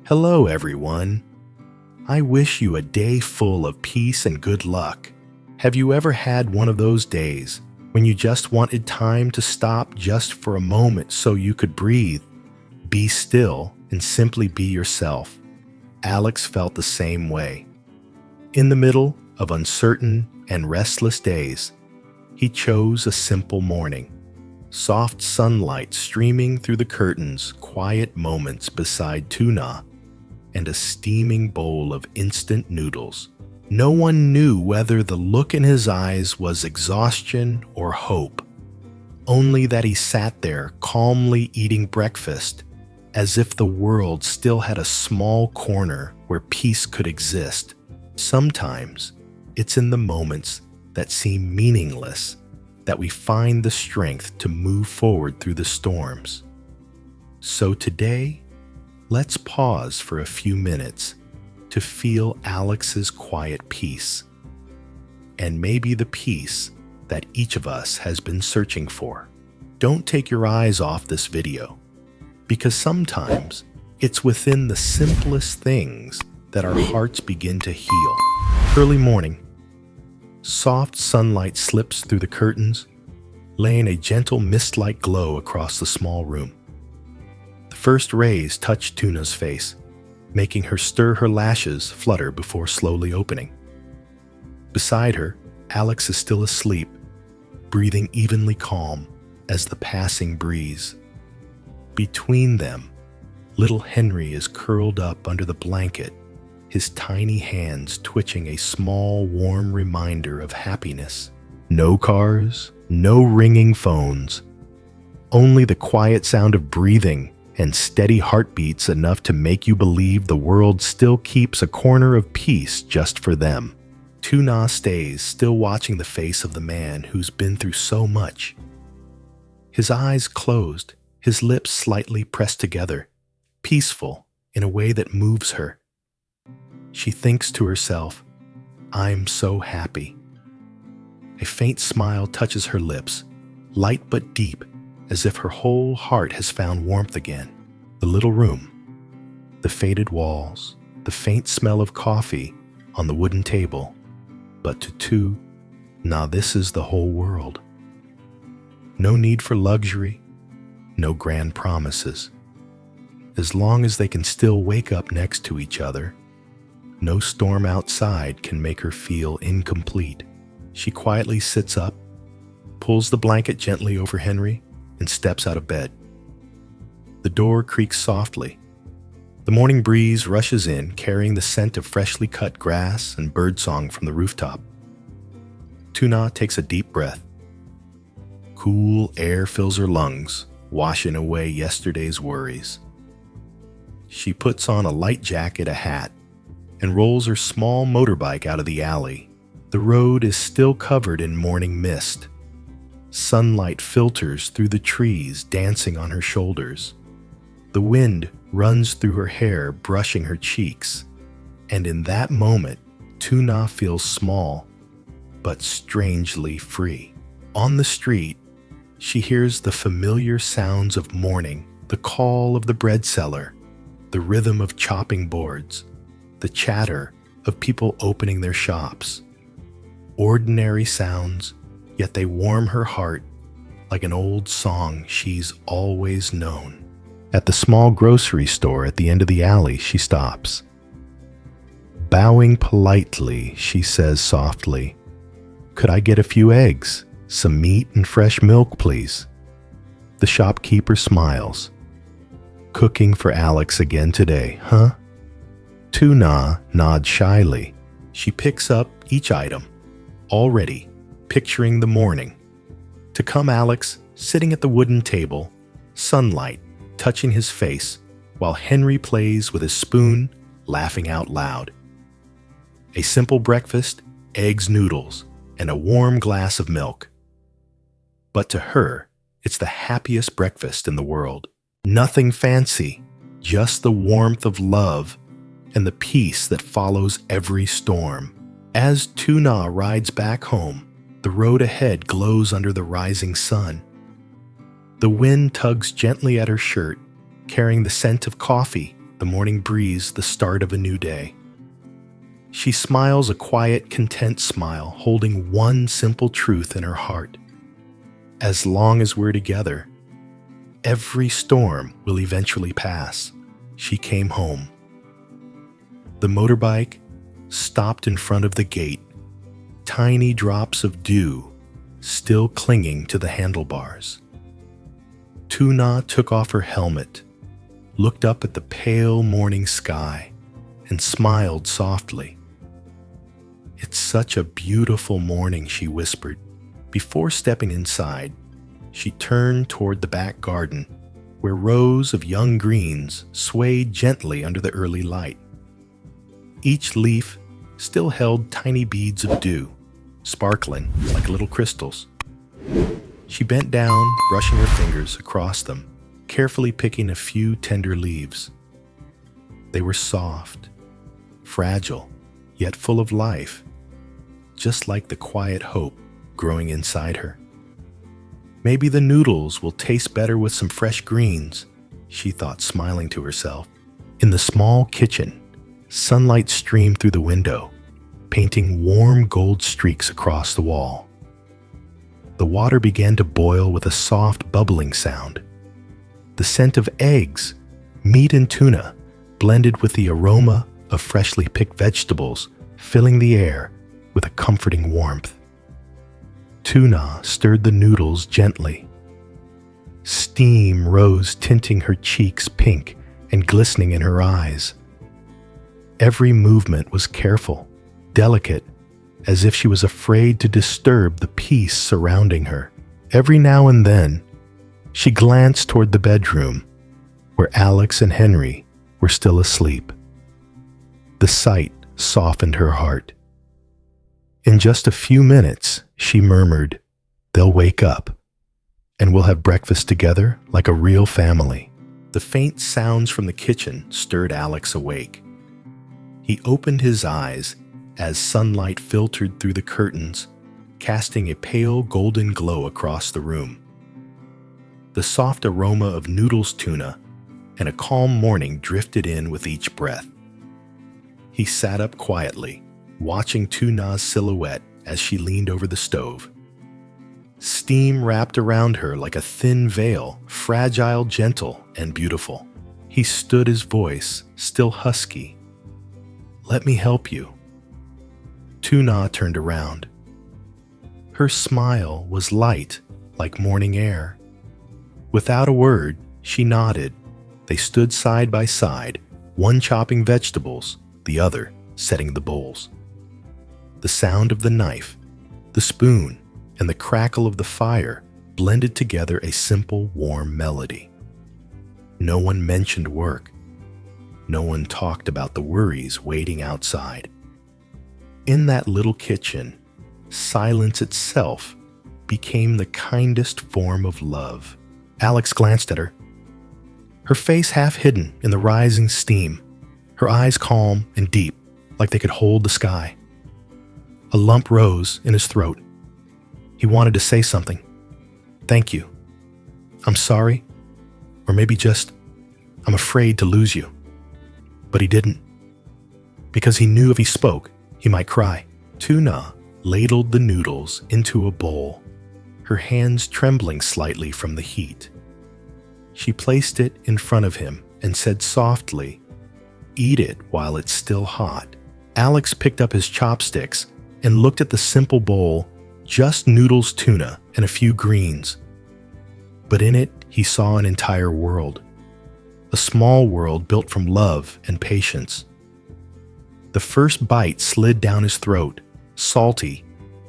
Hello, everyone. I wish you a day full of peace and good luck. Have you ever had one of those days when you just wanted time to stop just for a moment so you could breathe, be still, and simply be yourself? Alex felt the same way. In the middle of uncertain and restless days, he chose a simple morning. Soft sunlight streaming through the curtains, quiet moments beside tuna, and a steaming bowl of instant noodles. No one knew whether the look in his eyes was exhaustion or hope, only that he sat there calmly eating breakfast, as if the world still had a small corner where peace could exist. Sometimes it's in the moments that seem meaningless that we find the strength to move forward through the storms. So today, let's pause for a few minutes to feel Alex's quiet peace, and maybe the peace that each of us has been searching for. Don't take your eyes off this video, because sometimes it's within the simplest things that our hearts begin to heal. Early morning, soft sunlight slips through the curtains, laying a gentle mist-like glow across the small room. The first rays touch Tuna's face, making her stir her lashes flutter before slowly opening. Beside her, Alex is still asleep, breathing evenly calm as the passing breeze. Between them, little Henry is curled up under the blanket, his tiny hands twitching a small, warm reminder of happiness. No cars, no ringing phones, only the quiet sound of breathing and steady heartbeats enough to make you believe the world still keeps a corner of peace just for them. Tuna stays, still watching the face of the man who's been through so much. His eyes closed, his lips slightly pressed together, peaceful in a way that moves her. She thinks to herself, "I'm so happy." A faint smile touches her lips, light but deep, as if her whole heart has found warmth again. The little room, the faded walls, the faint smell of coffee on the wooden table. But to Tuna, this is the whole world. No need for luxury, no grand promises. As long as they can still wake up next to each other, no storm outside can make her feel incomplete. She quietly sits up, pulls the blanket gently over Henry, and steps out of bed. The door creaks softly. The morning breeze rushes in, carrying the scent of freshly cut grass and birdsong from the rooftop. Tuna takes a deep breath. Cool air fills her lungs, washing away yesterday's worries. She puts on a light jacket, a hat, and rolls her small motorbike out of the alley. The road is still covered in morning mist. Sunlight filters through the trees, dancing on her shoulders. The wind runs through her hair, brushing her cheeks. And in that moment, Tuna feels small, but strangely free. On the street, she hears the familiar sounds of morning, the call of the bread seller, the rhythm of chopping boards, the chatter of people opening their shops. Ordinary sounds, yet they warm her heart like an old song she's always known. At the small grocery store at the end of the alley, she stops. Bowing politely, she says softly, "Could I get a few eggs, some meat and fresh milk, please?" The shopkeeper smiles. "Cooking for Alex again today, huh?" Tuna nods shyly. She picks up each item, already picturing the morning. To come Alex, sitting at the wooden table, sunlight touching his face, while Henry plays with his spoon, laughing out loud. A simple breakfast, eggs, noodles, and a warm glass of milk. But to her, it's the happiest breakfast in the world. Nothing fancy, just the warmth of love and the peace that follows every storm. As Tuna rides back home, the road ahead glows under the rising sun. The wind tugs gently at her shirt, carrying the scent of coffee the morning breeze the start of a new day. She smiles a quiet, content smile, holding one simple truth in her heart. As long as we're together, every storm will eventually pass. She came home. The motorbike stopped in front of the gate, tiny drops of dew still clinging to the handlebars. Tuna took off her helmet, looked up at the pale morning sky, and smiled softly. "It's such a beautiful morning," she whispered. Before stepping inside, she turned toward the back garden, where rows of young greens swayed gently under the early light. Each leaf still held tiny beads of dew, sparkling like little crystals. She bent down, brushing her fingers across them, carefully picking a few tender leaves. They were soft, fragile, yet full of life, just like the quiet hope growing inside her. "Maybe the noodles will taste better with some fresh greens," she thought, smiling to herself. In the small kitchen, sunlight streamed through the window, painting warm gold streaks across the wall. The water began to boil with a soft bubbling sound. The scent of eggs, meat and tuna blended with the aroma of freshly picked vegetables, filling the air with a comforting warmth. Tuna stirred the noodles gently. Steam rose, tinting her cheeks pink and glistening in her eyes. Every movement was careful, delicate, as if she was afraid to disturb the peace surrounding her. Every now and then, she glanced toward the bedroom, where Alex and Henry were still asleep. The sight softened her heart. In just a few minutes, she murmured, "They'll wake up, and we'll have breakfast together like a real family." The faint sounds from the kitchen stirred Alex awake. He opened his eyes as sunlight filtered through the curtains, casting a pale golden glow across the room. The soft aroma of noodles, tuna, and a calm morning drifted in with each breath. He sat up quietly, watching Tuna's silhouette as she leaned over the stove. Steam wrapped around her like a thin veil, fragile, gentle, and beautiful. He stood, his voice still husky. "Let me help you." Tuna turned around. Her smile was light, like morning air. Without a word, she nodded. They stood side by side, one chopping vegetables, the other setting the bowls. The sound of the knife, the spoon, and the crackle of the fire blended together a simple, warm melody. No one mentioned work. No one talked about the worries waiting outside. In that little kitchen, silence itself became the kindest form of love. Alex glanced at her, her face half hidden in the rising steam, her eyes calm and deep, like they could hold the sky. A lump rose in his throat. He wanted to say something. "Thank you. I'm sorry." Or maybe just, "I'm afraid to lose you." But he didn't, because he knew if he spoke, he might cry. Tuna ladled the noodles into a bowl, her hands trembling slightly from the heat. She placed it in front of him and said softly, "Eat it while it's still hot." Alex picked up his chopsticks and looked at the simple bowl, just noodles, tuna, and a few greens. But in it, he saw an entire world. A small world built from love and patience. The first bite slid down his throat, salty,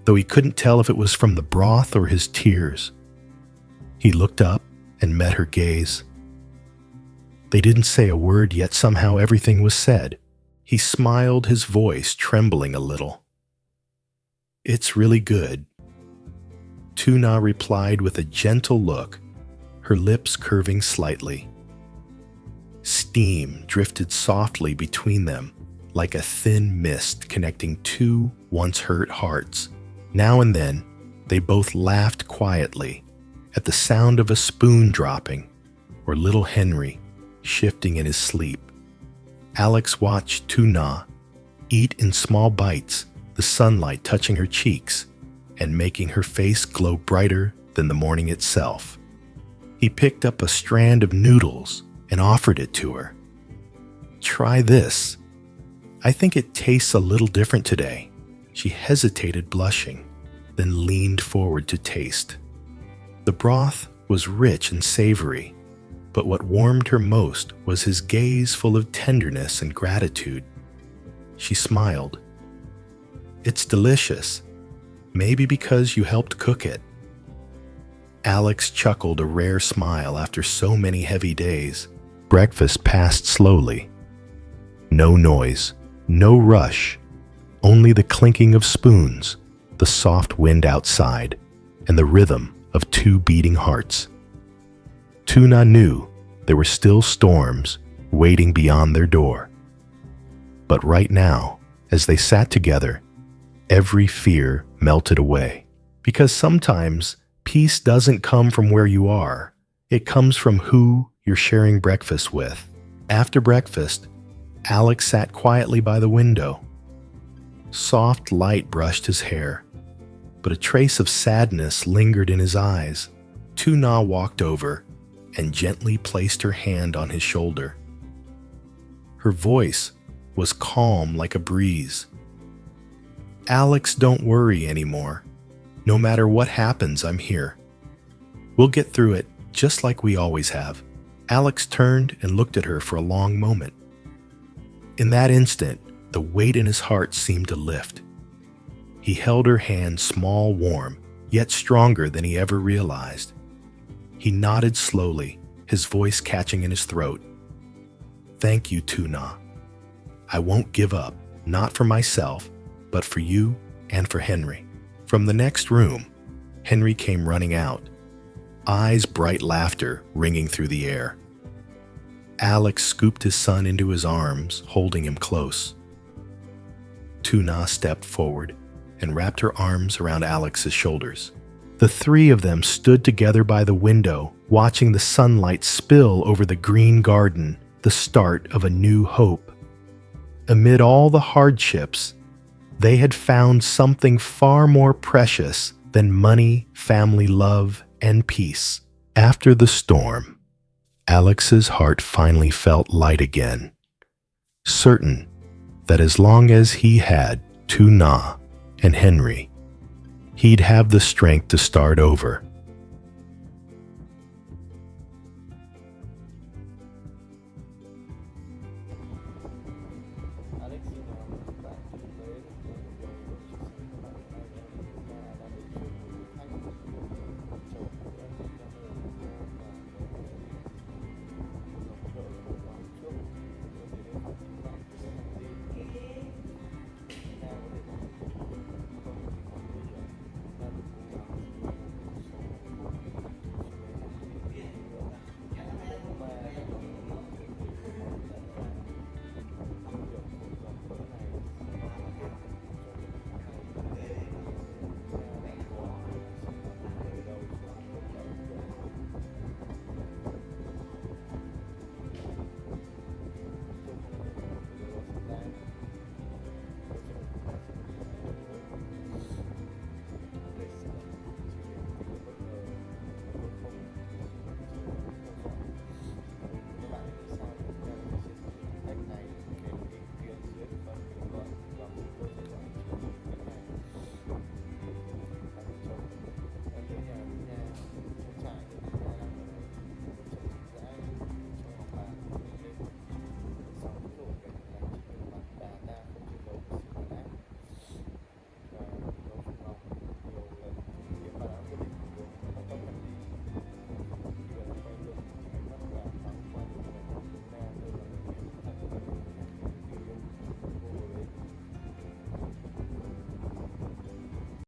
though he couldn't tell if it was from the broth or his tears. He looked up and met her gaze. They didn't say a word, yet somehow everything was said. He smiled, his voice trembling a little. "It's really good." Tuna replied with a gentle look, her lips curving slightly. Steam drifted softly between them, like a thin mist connecting two once-hurt hearts. Now and then, they both laughed quietly at the sound of a spoon dropping or little Henry shifting in his sleep. Alex watched Tuna eat in small bites, the sunlight touching her cheeks and making her face glow brighter than the morning itself. He picked up a strand of noodles and offered it to her. "Try this. I think it tastes a little different today." She hesitated, blushing, then leaned forward to taste. The broth was rich and savory, but what warmed her most was his gaze full of tenderness and gratitude. She smiled. "It's delicious. Maybe because you helped cook it." Alex chuckled, a rare smile after so many heavy days. Breakfast passed slowly. No noise, no rush, only the clinking of spoons, the soft wind outside, and the rhythm of two beating hearts. Tuna knew there were still storms waiting beyond their door. But right now, as they sat together, every fear melted away. Because sometimes peace doesn't come from where you are. It comes from who you're sharing breakfast with. After breakfast, Alex sat quietly by the window. Soft light brushed his hair, but a trace of sadness lingered in his eyes. Tuna walked over and gently placed her hand on his shoulder. Her voice was calm like a breeze. "Alex, don't worry anymore. No matter what happens, I'm here. We'll get through it just like we always have." Alex turned and looked at her for a long moment. In that instant, the weight in his heart seemed to lift. He held her hand, small, warm, yet stronger than he ever realized. He nodded slowly, his voice catching in his throat. "Thank you, Tuna. I won't give up, not for myself, but for you and for Henry." From the next room, Henry came running out, eyes bright laughter ringing through the air. Alex scooped his son into his arms, holding him close. Tuna stepped forward and wrapped her arms around Alex's shoulders. The three of them stood together by the window, watching the sunlight spill over the green garden, the start of a new hope. Amid all the hardships, they had found something far more precious than money, family love, and peace. After the storm, Alex's heart finally felt light again, certain that as long as he had Tuna and Henry, he'd have the strength to start over.